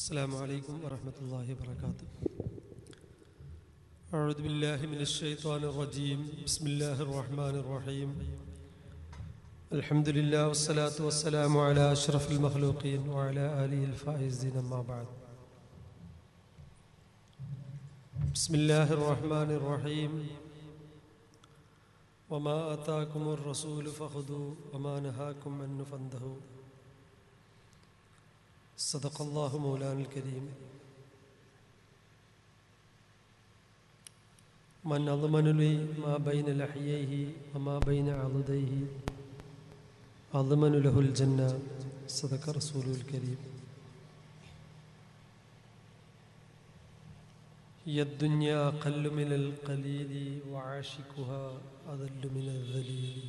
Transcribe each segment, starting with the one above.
السلام عليكم ورحمة الله وبركاته. أعوذ بالله من الشيطان الرجيم. بسم الله الرحمن الرحيم. الحمد لله والصلاة والسلام على أشرف المخلوقين وعلى آله الفائزين أما بعد. بسم الله الرحمن الرحيم. وما آتاكم الرسول فخذوه وما نهاكم عنه فانتهوا. صدق الله مولانا الكريم. من أضمن لي ما بين لحييه وما بين عضديه أضمن له الجنة. صدق رسوله الكريم. هي الدنيا أقل من القليل وعاشقها أذل من الذليل.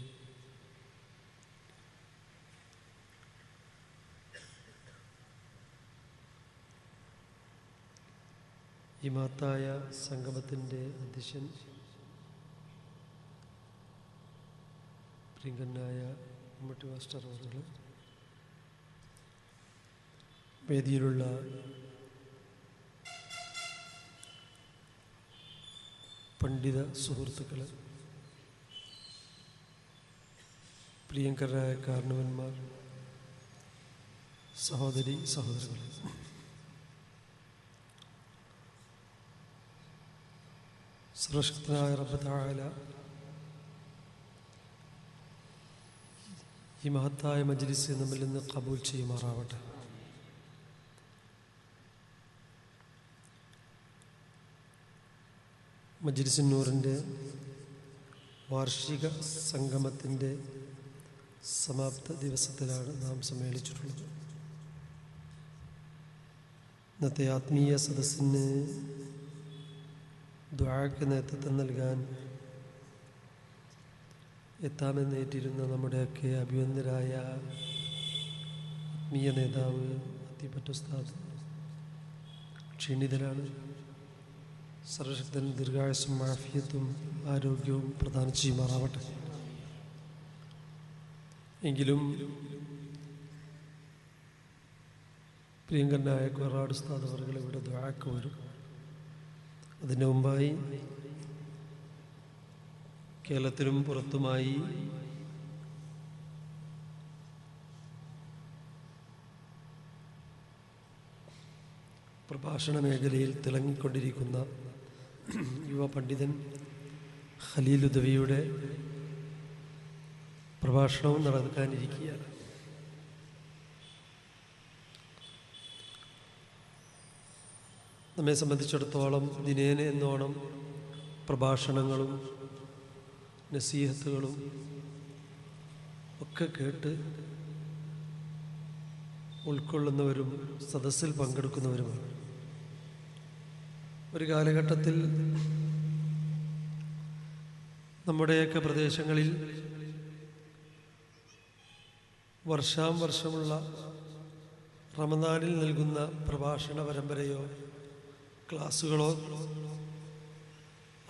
ഈ മഹത്തായ സംഗമത്തിൻ്റെ അധ്യക്ഷൻ പ്രിയങ്കരനായ മമ്മൂട്ടി മാസ്റ്റർ അവர்கள், വേദിയിലുള്ള പണ്ഡിത സുഹൃത്തുക്കൾ, പ്രിയങ്കരായ കാരണവന്മാർ, സഹോദരി സഹോദരങ്ങൾ, സർവശക്തനായ റബ്ബ് തആല ഈ മഹത്തായ മജ്ലിസ് നമ്മിൽ നിന്ന് ഖബൂൽ ചെയ്യുമാറാവട്ടെ. മജ്ലിസ് നൂറിൻ്റെ വാർഷിക സംഗമത്തിൻ്റെ സമാപ്ത ദിവസത്തിലാണ് നാം സമ്മേളിച്ചിട്ടുള്ളത്. ഇന്നത്തെ ആത്മീയ സദസ്സിന് ദുആക്ക് നേതൃത്വം നൽകാൻ എത്താമെന്നേറ്റിരുന്ന നമ്മുടെയൊക്കെ അഭിവന്ദരായ ആത്മീയ നേതാവ് അത്തിപ്പറ്റ ഉസ്താദ് ക്ഷീണിതരാണ്. സർവശക്തൻ ദീർഘായുസ്സും ആഫിയത്തും ആരോഗ്യവും പ്രദാനം ചെയ്യുമാറാവട്ടെ. എങ്കിലും പ്രിയങ്കരനായ കൊറാട് ഉസ്താദ് അവർകൾ ഇവിടെ ദുആക്ക് വരും. അതിന് മുമ്പായി കേരളത്തിലും പുറത്തുമായി പ്രഭാഷണ മേഖലയിൽ തിളങ്ങിക്കൊണ്ടിരിക്കുന്ന യുവ പണ്ഡിതൻ ഖലീൽ ഉദവിയുടെ പ്രഭാഷണവും നടക്കാനിരിക്കുകയാണ്. നമ്മെ സംബന്ധിച്ചിടത്തോളം ദിനേന എന്നോണം പ്രഭാഷണങ്ങളും നസീഹത്തുകളും ഒക്കെ കേട്ട് ഉൾക്കൊള്ളുന്നവരും സദസ്സിൽ പങ്കെടുക്കുന്നവരുമാണ്. ഒരു കാലഘട്ടത്തിൽ നമ്മുടെയൊക്കെ പ്രദേശങ്ങളിൽ വർഷാവർഷമുള്ള റമദാനിൽ നൽകുന്ന പ്രഭാഷണ പരമ്പരയോ ക്ലാസ്സുകളോ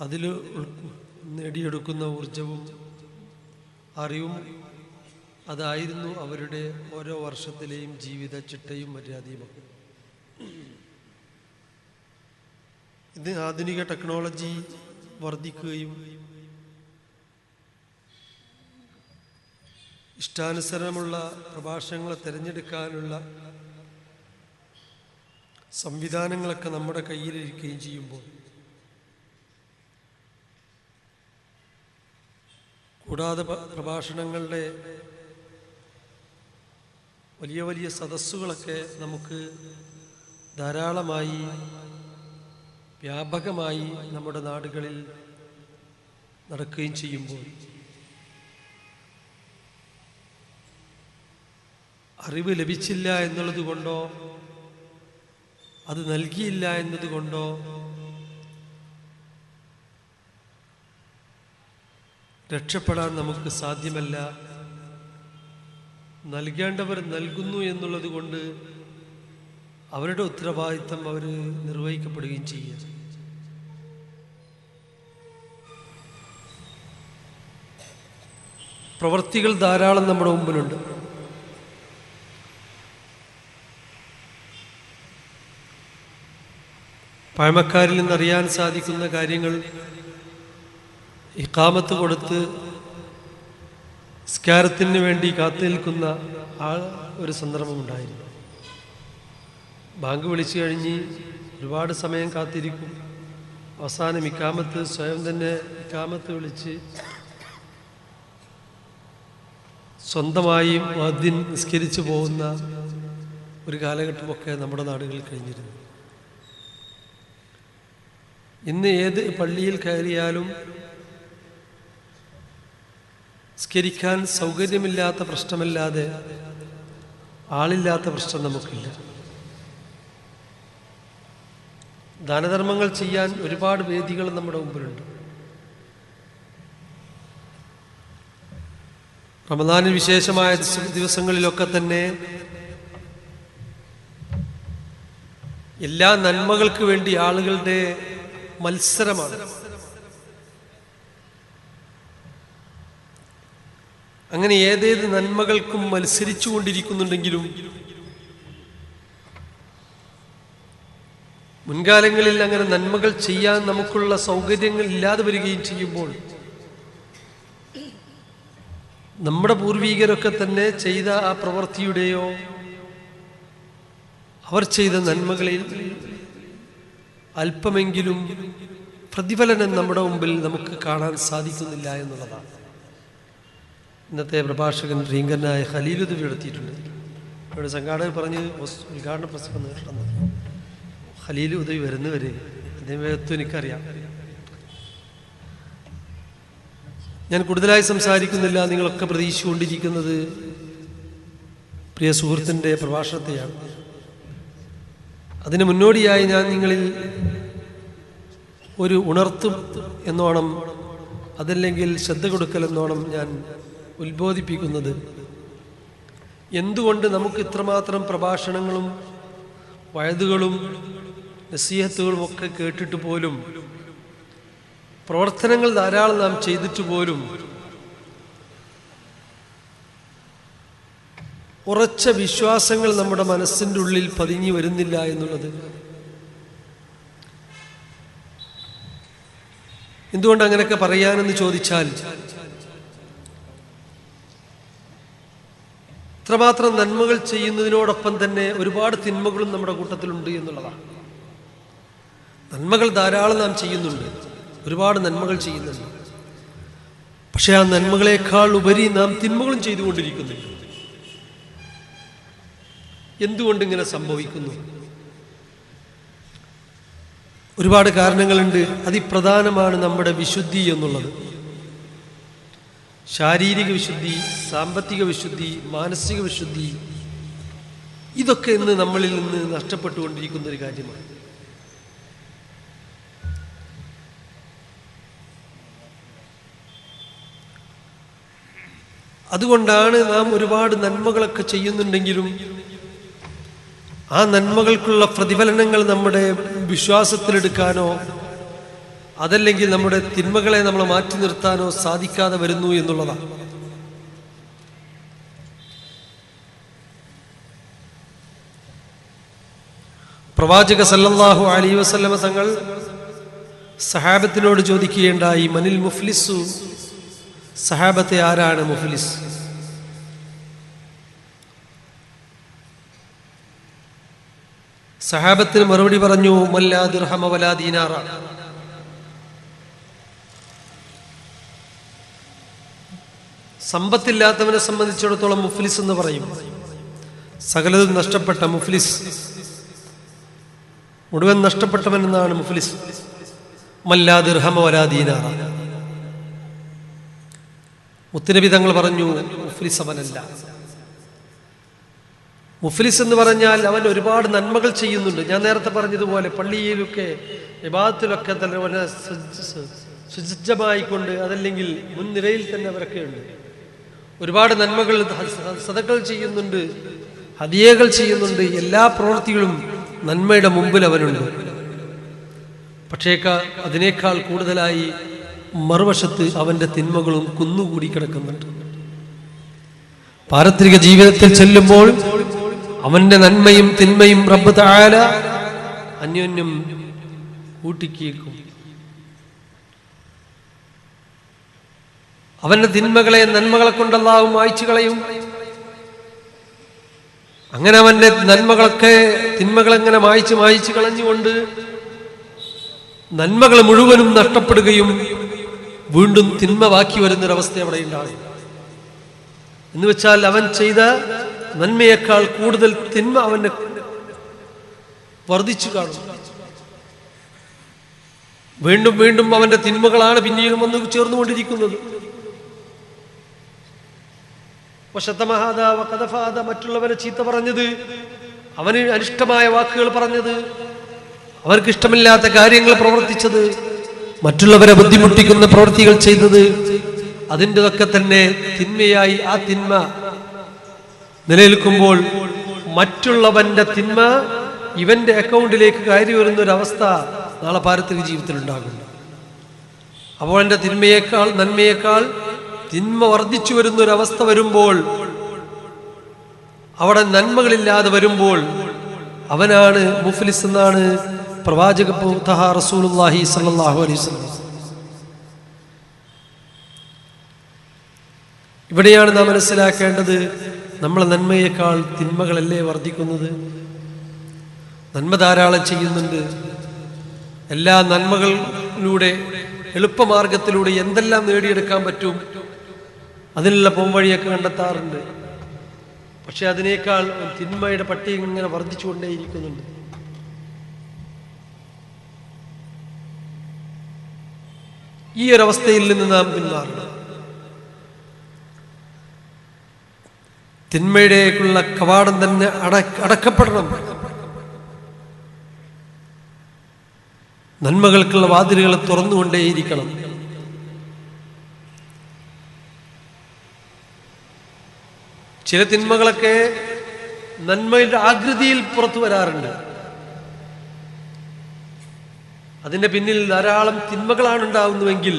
അതിൽ നേടിയെടുക്കുന്ന ഊർജവും അറിവും അതായിരുന്നു അവരുടെ ഓരോ വർഷത്തിലെയും ജീവിത ചിട്ടയും മര്യാദയുമൊക്കെ. ഇത് ആധുനിക ടെക്നോളജി വർദ്ധിക്കുകയും ഇഷ്ടാനുസരണമുള്ള പ്രഭാഷണങ്ങളെ തിരഞ്ഞെടുക്കാനുള്ള സംവിധാനങ്ങളൊക്കെ നമ്മുടെ കയ്യിലിരിക്കുകയും ചെയ്യുമ്പോൾ, കൂടാതെ പ്രഭാഷണങ്ങളുടെ വലിയ വലിയ സദസ്സുകളൊക്കെ നമുക്ക് ധാരാളമായി വ്യാപകമായി നമ്മുടെ നാടുകളിൽ നടക്കുകയും ചെയ്യുമ്പോൾ അറിവ് ലഭിച്ചില്ല എന്നുള്ളത് കൊണ്ടോ അത് നൽകിയില്ല എന്നതുകൊണ്ടോ രക്ഷപ്പെടാൻ നമുക്ക് സാധ്യമല്ല. നൽകേണ്ടവർ നൽകുന്നു എന്നുള്ളത് കൊണ്ട് അവരുടെ ഉത്തരവാദിത്തം അവർ നിർവഹിക്കപ്പെടുകയും ചെയ്യുക. പ്രവൃത്തികൾ ധാരാളം നമ്മുടെ മുമ്പിലുണ്ട്. പഴമക്കാരിൽ നിന്നറിയാൻ സാധിക്കുന്ന കാര്യങ്ങൾ, ഇഖാമത്ത് കൊടുത്ത് നിസ്കാരത്തിന് വേണ്ടി കാത്തു നിൽക്കുന്ന ഒരു സന്ദർഭമുണ്ടായിരുന്നു. ബാങ്ക് വിളിച്ചു കഴിഞ്ഞ് ഒരുപാട് സമയം കാത്തിരിക്കും. അവസാനം ഇഖാമത്ത് സ്വയം തന്നെ ഇഖാമത്ത് വിളിച്ച് സ്വന്തമായി മുഅദ്ദിൻ നിസ്കരിച്ചു പോകുന്ന ഒരു കാലഘട്ടമൊക്കെ നമ്മുടെ നാടുകളിൽ കഴിഞ്ഞിരുന്നു. ഇന്ന് ഏത് പള്ളിയിൽ കയറിയാലും നിസ്കരിക്കാൻ സൗകര്യമില്ലാത്ത പ്രശ്നമല്ലാതെ ആളില്ലാത്ത പ്രശ്നം നമുക്കില്ല. ദാനധർമ്മങ്ങൾ ചെയ്യാൻ ഒരുപാട് വേദികൾ നമ്മുടെ മുമ്പിലുണ്ട്. റമദാനിൽ വിശേഷമായ ദിവസങ്ങളിലൊക്കെ തന്നെ എല്ലാ നന്മകൾക്ക് വേണ്ടി ആളുകളുടെ മത്സരമാണ്. അങ്ങനെ ഏതേത് നന്മകൾക്കും മത്സരിച്ചു കൊണ്ടിരിക്കുന്നുണ്ടെങ്കിലും മുൻകാലങ്ങളിൽ അങ്ങനെ നന്മകൾ ചെയ്യാൻ നമുക്കുള്ള സൗകര്യങ്ങൾ ഇല്ലാതെ വരികയും ചെയ്യുമ്പോൾ നമ്മുടെ പൂർവീകരൊക്കെ തന്നെ ചെയ്ത ആ പ്രവൃത്തിയുടെയോ അവർ ചെയ്ത നന്മകളിൽ അല്പമെങ്കിലും പ്രതിഫലനം നമ്മുടെ മുമ്പിൽ നമുക്ക് കാണാൻ സാധിക്കുന്നില്ല എന്നുള്ളതാണ്. ഇന്നത്തെ പ്രഭാഷകൻ പ്രിയങ്കരനായ ഖലീലുദ്ദീൻ നടത്തിയിട്ടുണ്ട്. ഇവിടെ സംഘാടകർ പറഞ്ഞ് ഉദ്ഘാടന പ്രസംഗം നേരിടുന്നത് ഖലീലുദ്ദീൻ വരുന്നവരെ അദ്ദേഹം എനിക്കറിയാം. ഞാൻ കൂടുതലായി സംസാരിക്കുന്നില്ല. നിങ്ങളൊക്കെ പ്രതീക്ഷിച്ചുകൊണ്ടിരിക്കുന്നത് പ്രിയ സുഹൃത്തിൻ്റെ പ്രഭാഷണത്തെയാണ്. അതിന് മുന്നോടിയായി ഞാൻ നിങ്ങളിൽ ഒരു ഉണർത്തും എന്നോണം, അതല്ലെങ്കിൽ ശ്രദ്ധ കൊടുക്കൽ എന്നോണം ഞാൻ ഉത്ബോധിപ്പിക്കുന്നത്, എന്തുകൊണ്ട് നമുക്ക് ഇത്രമാത്രം പ്രഭാഷണങ്ങളും വയതുകളും നസീഹത്തുകളും ഒക്കെ കേട്ടിട്ട് പോലും, പ്രവർത്തനങ്ങൾ ധാരാളം നാം ചെയ്തിട്ട് പോലും ഉറച്ച വിശ്വാസങ്ങൾ നമ്മുടെ മനസ്സിൻ്റെ ഉള്ളിൽ പതിഞ്ഞു വരുന്നില്ല എന്നുള്ളത്. എന്തുകൊണ്ട് അങ്ങനെയൊക്കെ പറയാനെന്ന് ചോദിച്ചാൽ, ഇത്രമാത്രം നന്മകൾ ചെയ്യുന്നതിനോടൊപ്പം തന്നെ ഒരുപാട് തിന്മകളും നമ്മുടെ കൂട്ടത്തിലുണ്ട് എന്നുള്ളതാണ്. നന്മകൾ ധാരാളം നാം ചെയ്യുന്നുണ്ട്, ഒരുപാട് നന്മകൾ ചെയ്യുന്നുണ്ട്. പക്ഷെ ആ നന്മകളെക്കാൾ ഉപരി നാം തിന്മകളും ചെയ്തുകൊണ്ടിരിക്കുന്നുണ്ട്. എന്തുകൊണ്ട് ഇങ്ങനെ സംഭവിക്കുന്നു? ഒരുപാട് കാരണങ്ങളുണ്ട്. അതിപ്രധാനമാണ് നമ്മുടെ വിശുദ്ധി എന്നുള്ളത്. ശാരീരിക വിശുദ്ധി, സാമ്പത്തിക വിശുദ്ധി, മാനസിക വിശുദ്ധി, ഇതൊക്കെ ഇന്ന് നമ്മളിൽ നിന്ന് നഷ്ടപ്പെട്ടുകൊണ്ടിരിക്കുന്ന ഒരു കാര്യമാണ്. അതുകൊണ്ടാണ് നാം ഒരുപാട് നന്മകളൊക്കെ ചെയ്യുന്നുണ്ടെങ്കിലും ആ നന്മകൾക്കുള്ള പ്രതിഫലനങ്ങൾ നമ്മുടെ വിശ്വാസത്തിലെടുക്കാനോ അതല്ലെങ്കിൽ നമ്മുടെ തിന്മകളെ നമ്മൾ മാറ്റി നിർത്താനോ സാധിക്കാതെ വരുന്നു എന്നുള്ളതാണ്. പ്രവാചക സല്ലല്ലാഹു അലൈഹി വസല്ലമ തങ്ങൾ സഹാബത്തിനോട് ചോദിക്കുകയുണ്ടായി, മനിൽ മുഫ്ലിസു, സഹാബത്തെ ആരാണ് മുഫ്ലിസ്? സഹാബത്തിന് മറുപടി പറഞ്ഞു, മല്ലാ ദിർഹമ വലാ ദീനാറ, സമ്പത്തില്ലാത്തവനെ സംബന്ധിച്ചിടത്തോളം മുഫ്ലിസ് എന്ന് പറയും. സകലതും നഷ്ടപ്പെട്ട മുഫ്ലിസ്, മുഴുവൻ നഷ്ടപ്പെട്ടവൻ എന്നാണ് മുഫ്ലിസ്. മല്ലാ ദിർഹമ വലാ ദീനാറ. മുത്തുനബി തങ്ങൾ പറഞ്ഞു, മുഫ്ലിസ് അവനല്ല. മുഫ്ലിസ് എന്ന് പറഞ്ഞാൽ അവൻ ഒരുപാട് നന്മകൾ ചെയ്യുന്നുണ്ട്. ഞാൻ നേരത്തെ പറഞ്ഞതുപോലെ പള്ളിയിലൊക്കെ ഇബാദത്തിലൊക്കെ തന്നെ സുസജ്ജമായിക്കൊണ്ട്, അതല്ലെങ്കിൽ മുൻനിരയിൽ തന്നെ അവരൊക്കെ ഉണ്ട്. ഒരുപാട് നന്മകൾ, സദഖകൾ ചെയ്യുന്നുണ്ട്, ഹദിയകൾ ചെയ്യുന്നുണ്ട്. എല്ലാ പ്രവൃത്തികളും നന്മയുടെ മുമ്പിൽ അവനുണ്ട്. പക്ഷേ അതിനേക്കാൾ കൂടുതലായി മറുവശത്ത് അവന്റെ തിന്മകളും കുന്നുകൂടി കിടക്കുന്നുണ്ട്. പാരത്രിക ജീവിതത്തിൽ ചെല്ലുമ്പോൾ അവന്റെ നന്മയും തിന്മയും റബ്ബ് തആല അന്യോന്യം കൂട്ടിക്കേക്കും. അവന്റെ തിന്മകളെ നന്മകളെ കൊണ്ട് അല്ലാഹു മായ്ച്ചു കളയും. അങ്ങനെ അവന്റെ നന്മകളൊക്കെ തിന്മകളെങ്ങനെ മായ്ച്ചു കളഞ്ഞുകൊണ്ട് നന്മകൾ മുഴുവനും നഷ്ടപ്പെടുകയും വീണ്ടും തിന്മ ബാക്കി വരുന്നൊരവസ്ഥ അവിടെ ഉണ്ടാകും. എന്ന് വെച്ചാൽ അവൻ ചെയ്ത നന്മയേക്കാൾ കൂടുതൽ തിന്മ അവന് വർദ്ധിച്ചു കാണും. വീണ്ടും വീണ്ടും അവന്റെ തിന്മകളാണ് പിന്നീട് വന്ന് ചേർന്നുകൊണ്ടിരിക്കുന്നത്. മറ്റുള്ളവരെ ചീത്ത പറഞ്ഞത്, അവന് അനിഷ്ടമായ വാക്കുകൾ പറഞ്ഞത്, അവർക്ക് ഇഷ്ടമില്ലാത്ത കാര്യങ്ങൾ പ്രവർത്തിച്ചത്, മറ്റുള്ളവരെ ബുദ്ധിമുട്ടിക്കുന്ന പ്രവൃത്തികൾ ചെയ്തത്, അതിൻ്റെതൊക്കെ തന്നെ തിന്മയായി ആ തിന്മ നിലനിൽക്കുമ്പോൾ മറ്റുള്ളവന്റെ തിന്മ ഇവന്റെ അക്കൗണ്ടിലേക്ക് കയറി വരുന്നൊരവസ്ഥ നാളെ പാരത്രിക ജീവിതത്തിൽ ഉണ്ടാകും. അപ്പോൾ എൻ്റെ തിന്മയേക്കാൾ നന്മയേക്കാൾ തിന്മ വർദ്ധിച്ചു വരുന്നൊരവസ്ഥ വരുമ്പോൾ, അവിടെ നന്മകളില്ലാതെ വരുമ്പോൾ അവനാണ് മുഫ്ലിസ് എന്നാണ് പ്രവാചക റസൂലുള്ളാഹി സ്വല്ലല്ലാഹു അലൈഹി വസല്ലം. ഇവിടെയാണ് നാം മനസ്സിലാക്കേണ്ടത്, നമ്മളെ നന്മയേക്കാൾ തിന്മകളല്ലേ വർദ്ധിക്കുന്നത്. നന്മ ധാരാളം ചെയ്യുന്നുണ്ട്. എല്ലാ നന്മകളിലൂടെ എളുപ്പമാർഗത്തിലൂടെ എന്തെല്ലാം നേടിയെടുക്കാൻ പറ്റും അതിനുള്ള പോംവഴിയൊക്കെ കണ്ടെത്താറുണ്ട്. പക്ഷെ അതിനേക്കാൾ തിന്മയുടെ പട്ടിക ഇങ്ങനെ വർദ്ധിച്ചുകൊണ്ടേയിരിക്കുന്നുണ്ട്. ഈ ഒരവസ്ഥയിൽ നിന്ന് നാം പിന്മാറണം. തിന്മയുടേക്കുള്ള കവാടം തന്നെ അടക്കപ്പെടണം. നന്മകൾക്കുള്ള വാതിലുകൾ തുറന്നുകൊണ്ടേയിരിക്കണം. ചില തിന്മകളൊക്കെ നന്മയുടെ ആകൃതിയിൽ പുറത്തു വരാറുണ്ട്. അതിന്റെ പിന്നിൽ ധാരാളം തിന്മകളാണ് ഉണ്ടാവുന്നുവെങ്കിൽ,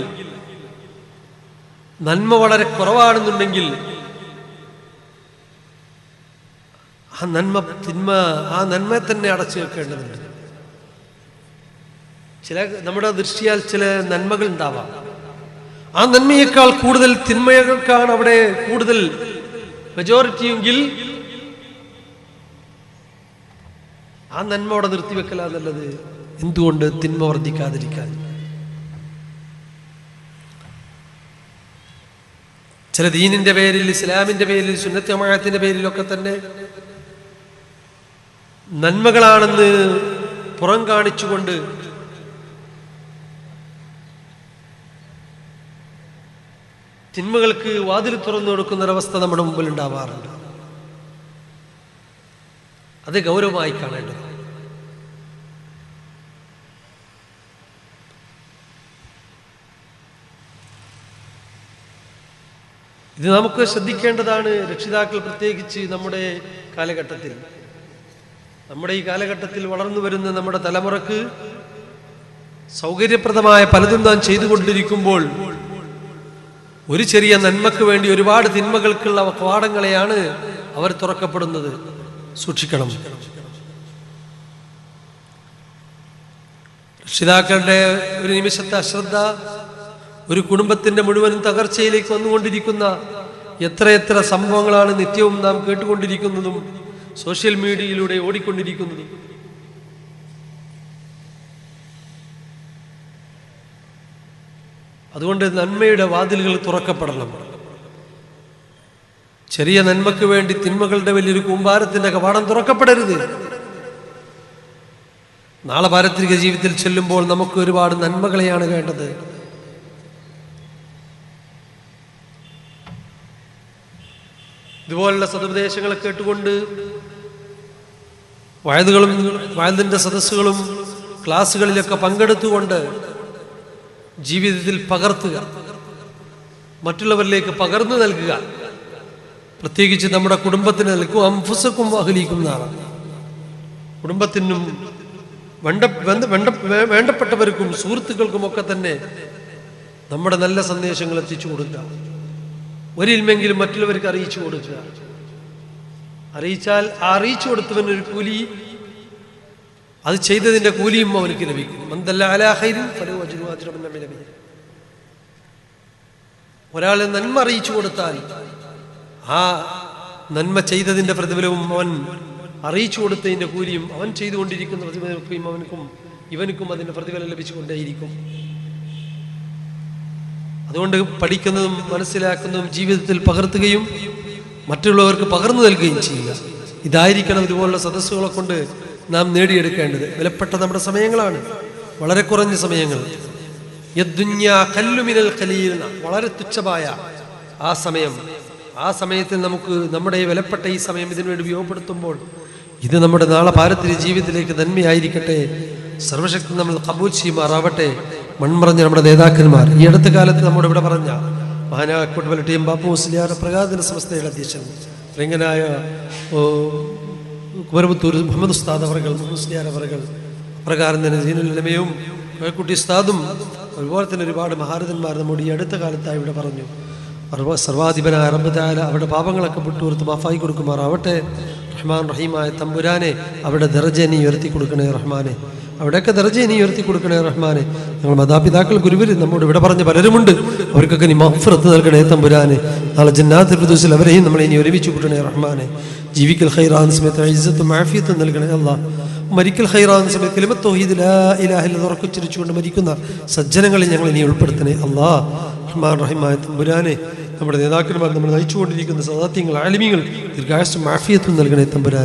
നന്മ വളരെ കുറവാണെന്നുണ്ടെങ്കിൽ ആ നന്മ തന്നെ അടച്ചു വെക്കേണ്ടതുണ്ട്. നമ്മുടെ ദൃഷ്ടിയാൽ ചില നന്മകൾ ഉണ്ടാവാം. ആ നന്മയേക്കാൾ കൂടുതൽ തിന്മകൾക്കാണ് അവിടെ കൂടുതൽ മെജോറിറ്റിയെങ്കിൽ ആ നന്മ അവിടെ നിർത്തിവെക്കലാന്നുള്ളത്. എന്തുകൊണ്ട്? തിന്മ വർദ്ധിക്കാതിരിക്കാൻ. ചില ദീനിന്റെ പേരിൽ, ഇസ്ലാമിന്റെ പേരിൽ, സുന്നത്ത് ജമാഅത്തിന്റെ പേരിലൊക്കെ തന്നെ നന്മകളാണെന്ന് പുറം കാണിച്ചുകൊണ്ട് തിന്മകൾക്ക് വാതിൽ തുറന്നു കൊടുക്കുന്നൊരവസ്ഥ നമ്മുടെ മുമ്പിൽ ഉണ്ടാവാറുണ്ട്. അത് ഗൗരവമായി കാണേണ്ടത്. ഇത് നമുക്ക് ശ്രദ്ധിക്കേണ്ടതാണ്. രക്ഷിതാക്കൾ പ്രത്യേകിച്ച് നമ്മുടെ ഈ കാലഘട്ടത്തിൽ വളർന്നു വരുന്ന നമ്മുടെ തലമുറക്ക് സൗകര്യപ്രദമായ പലതും നാം ചെയ്തുകൊണ്ടിരിക്കുമ്പോൾ ഒരു ചെറിയ നന്മക്ക് വേണ്ടി ഒരുപാട് തിന്മകൾക്കുള്ള കവാടങ്ങളെയാണ് അവർ തുറക്കപ്പെടുന്നത്. സൂക്ഷിക്കണം. രക്ഷിതാക്കളുടെ ഒരു നിമിഷത്തെ അശ്രദ്ധ ഒരു കുടുംബത്തിന്റെ മുഴുവൻ തകർച്ചയിലേക്ക് വന്നുകൊണ്ടിരിക്കുന്ന എത്രയെത്ര സംഭവങ്ങളാണ് നിത്യവും നാം കേട്ടുകൊണ്ടിരിക്കുന്നതും സോഷ്യൽ മീഡിയയിലൂടെ ഓടിക്കൊണ്ടിരിക്കുന്നതും. അതുകൊണ്ട് നന്മയുടെ വാതിലുകൾ തുറക്കപ്പെടണം. ചെറിയ നന്മയ്ക്ക് വേണ്ടി തിന്മകളുടെ വലിയൊരു കൂമ്പാരത്തിന്റെ കവാടം തുറക്കപ്പെടരുത്. നാളെ പാരത്രിക ജീവിതത്തിൽ ചെല്ലുമ്പോൾ നമുക്ക് ഒരുപാട് നന്മകളെയാണ് വേണ്ടത്. ഇതുപോലുള്ള സതുപദേശങ്ങൾ കേട്ടുകൊണ്ട് വയതിന്റെ സദസ്സുകളും ക്ലാസ്സുകളിലൊക്കെ പങ്കെടുത്തുകൊണ്ട് ജീവിതത്തിൽ പകർത്തുക, മറ്റുള്ളവരിലേക്ക് പകർന്നു നൽകുക. പ്രത്യേകിച്ച് നമ്മുടെ കുടുംബത്തിന് നൽകും. അംഫുസക്കും അഹ്ലീക്കും എന്നാണ്. കുടുംബത്തിനും വേണ്ടപ്പെട്ടവർക്കും സുഹൃത്തുക്കൾക്കുമൊക്കെ തന്നെ നമ്മുടെ നല്ല സന്ദേശങ്ങൾ എത്തിച്ചു കൊടുക്കുക. ഒരിൽമെങ്കിലും മറ്റുള്ളവർക്ക് അറിയിച്ചു കൊടുക്കുക. അറിയിച്ചാൽ ആ അറിയിച്ചു കൊടുത്തവനൊരു കൂലി അത് ചെയ്തതിൻ്റെ കൂലിയും അവനക്ക് ലഭിക്കും. മന്ദല്ല അലാ ഖൈരിൻ ഫലഹു അജ്റുഹു അജ്റു മൻ അമില ബിഹി. ഒരാളെ നന്മ അറിയിച്ചു കൊടുത്താൽ ആ നന്മ ചെയ്തതിൻ്റെ പ്രതിഫലവും അവൻ അറിയിച്ചു കൊടുത്തതിൻ്റെ കൂലിയും അവൻ ചെയ്തുകൊണ്ടിരിക്കുന്ന പ്രതിഫലവും ഇവനുക്കും അതിൻ്റെ പ്രതിഫലം ലഭിച്ചുകൊണ്ടേയിരിക്കും. അതുകൊണ്ട് പഠിക്കുന്നതും മനസ്സിലാക്കുന്നതും ജീവിതത്തിൽ പകർത്തുകയും മറ്റുള്ളവർക്ക് പകർന്നു നൽകുകയും ചെയ്യുക. ഇതായിരിക്കണം ഇതുപോലുള്ള സദസ്സുകളെ കൊണ്ട് നാം നേടിയെടുക്കേണ്ടത്. വിലപ്പെട്ട നമ്മുടെ സമയങ്ങളാണ്, വളരെ കുറഞ്ഞ സമയങ്ങൾ. യദ്ദുന്യാ ഖല്ലു മിനൽ ഖലീൽ, വളരെ തുച്ഛമായ ആ സമയത്തിൽ നമുക്ക് നമ്മുടെ വിലപ്പെട്ട ഈ സമയം ഇതിനുവേണ്ടി ഉപയോഗപ്പെടുത്തുമ്പോൾ ഇത് നമ്മുടെ നാളെ പാരത്രിക ജീവിതത്തിലേക്ക് നന്മയായിരിക്കട്ടെ. സർവശക്തി നമ്മൾ കബൂൽ ചെയ്യുമാറാവട്ടെ. മൺമറഞ്ഞ നമ്മുടെ നേതാക്കന്മാർ, ഈ അടുത്ത കാലത്ത് നമ്മുടെ ഇവിടെ പറഞ്ഞ മഹാനായ കുട്ടവല ടി എം ബാപ്പു മുസ്ലിയാർ പ്രകാശന സംസ്ഥയുടെ അധ്യക്ഷൻ, പ്രിയങ്കനായ കുമരപുത്തൂർ മുഹമ്മദ് ഉസ്താദ് അവർകൾ, മുസ്ലിയാർ അവർകൾ, പ്രകാരം തന്നെ ദീനുൽ കുട്ടി ഉസ്താദും അതുപോലെ തന്നെ ഒരുപാട് മഹാരഥന്മാർ നമ്മുടെ ഈ അടുത്ത കാലത്തായി ഇവിടെ പറഞ്ഞു. സർവാധിപനായ റബ്ബ് തആല അവരുടെ പാപങ്ങളൊക്കെ വിട്ടുകൊടുത്ത് മാഫായി കൊടുക്കുമാറാവട്ടെ. റഹ്മാൻ റഹീമായ തമ്പുരാനെ അവരുടെ ദർജ നീ ഉയർത്തി കൊടുക്കണേ റഹ്മാനെ, അവിടെയൊക്കെ ദർജ നീ ഉയർത്തി കൊടുക്കണേ റഹ്മാനെ. ഞങ്ങൾ മാതാപിതാക്കൾ ഗുരുവര് നമ്മോട് ഇവിടെ പറഞ്ഞ പലരുമുണ്ട്, അവർക്കൊക്കെ നീ മഗ്ഫിറത്ത് നൽകണേ തമ്പുരാനെ. നാളെ ജന്നാത്തുൽ ഫിർദൗസിൽ അവരെയും നമ്മളെ ഇനി ഒരുമിച്ച് കൂട്ടണേ റഹ്മാനെ. ജീവിക്കൽ ഖൈറാകുന്ന സമയത്ത് ഇസ്സത്തും ആഫിയത്തും നൽകണേ അല്ലാഹ്. മരിക്കൽ ഖൈറാകുന്ന സമയത്ത് കലിമത്ത് തൗഹീദ് ലാ ഇലാഹ ഇല്ലല്ലാഹ് ഉറച്ചുവെച്ചുകൊണ്ട് മരിക്കുന്ന സജ്ജനങ്ങളിൽ ഞങ്ങൾ ഇനി ഉൾപ്പെടുത്തണേ അല്ലാഹ്. റഹ്മാൻ റഹീമായ തമ്പുരാനെ, നമ്മുടെ നേതാക്കന്മാർ നമ്മൾ നയിച്ചുകൊണ്ടിരിക്കുന്ന സദാത്യങ്ങൾ ആലിമീങ്ങൾ ദീർഘായുസ്സും ആഫിയത്തും നൽകണേ തമ്പുരാനെ.